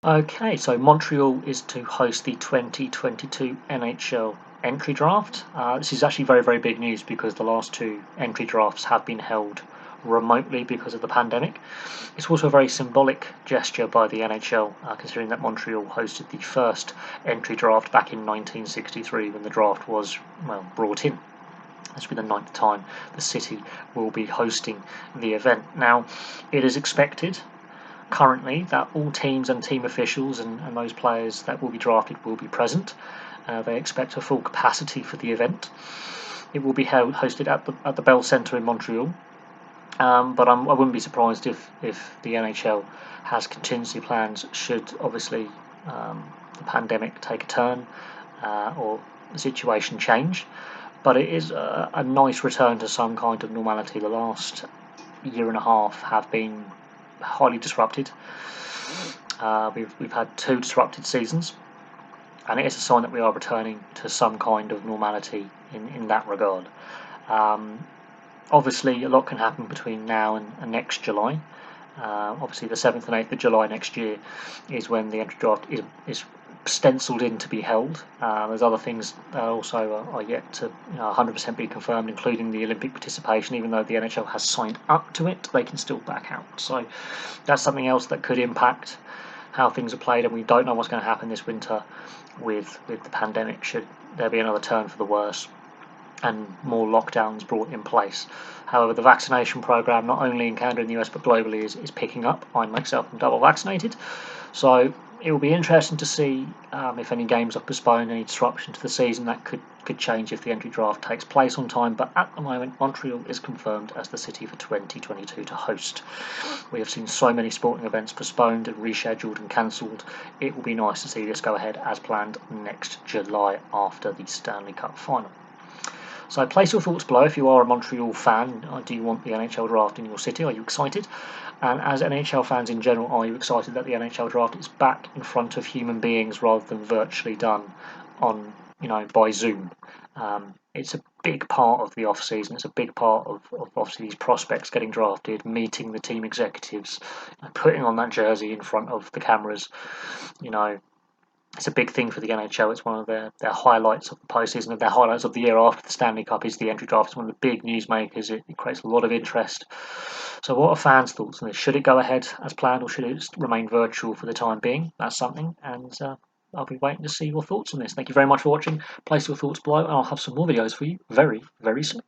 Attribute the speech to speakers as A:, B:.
A: Okay, so Montreal is to host the 2022 NHL Entry Draft. This is actually very, very big news because the last two entry drafts have been held remotely because of the pandemic. It's also a very symbolic gesture by the NHL, considering that Montreal hosted the first entry draft back in 1963 when the draft was, brought in. This will be the ninth time the city will be hosting the event. Now, it is expected currently that all teams and team officials and those players that will be drafted will be present. They expect a full capacity for the event. It will be hosted at the Bell Centre in Montreal, but I wouldn't be surprised if the NHL has contingency plans should obviously the pandemic take a turn or the situation change. But it is a nice return to some kind of normality. The last year and a half have been highly disrupted. We've had two disrupted seasons, and it is a sign that we are returning to some kind of normality in that regard. Obviously, a lot can happen between now and next July. Obviously, the 7th and 8th of July next year is when the entry draft is stenciled in to be held. There's other things that also are yet to 100% be confirmed, including the Olympic participation. Even though the NHL has signed up to it, they can still back out. So that's something else that could impact how things are played, and we don't know what's going to happen this winter with the pandemic should there be another turn for the worse and more lockdowns brought in place. However, the vaccination program, not only in Canada and the US but globally, is picking up. I myself am double vaccinated, so it will be interesting to see if any games are postponed, any disruption to the season. That could change if the entry draft takes place on time, but at the moment Montreal is confirmed as the city for 2022 to host. We have seen so many sporting events postponed and rescheduled and cancelled. It will be nice to see this go ahead as planned next July after the Stanley Cup final. So place your thoughts below if you are a Montreal fan. Do you want the NHL draft in your city? Are you excited? And as NHL fans in general, are you excited that the NHL draft is back in front of human beings rather than virtually done on, by Zoom? It's a big part of the off season. It's a big part of obviously these prospects getting drafted, meeting the team executives, putting on that jersey in front of the cameras. It's a big thing for the NHL. It's one of their highlights of the postseason, their highlights of the year after the Stanley Cup is the entry draft. It's one of the big newsmakers. It creates a lot of interest. So what are fans' thoughts on this? Should it go ahead as planned, or should it remain virtual for the time being? That's something, and I'll be waiting to see your thoughts on this. Thank you very much for watching. Place your thoughts below, and I'll have some more videos for you very, very soon.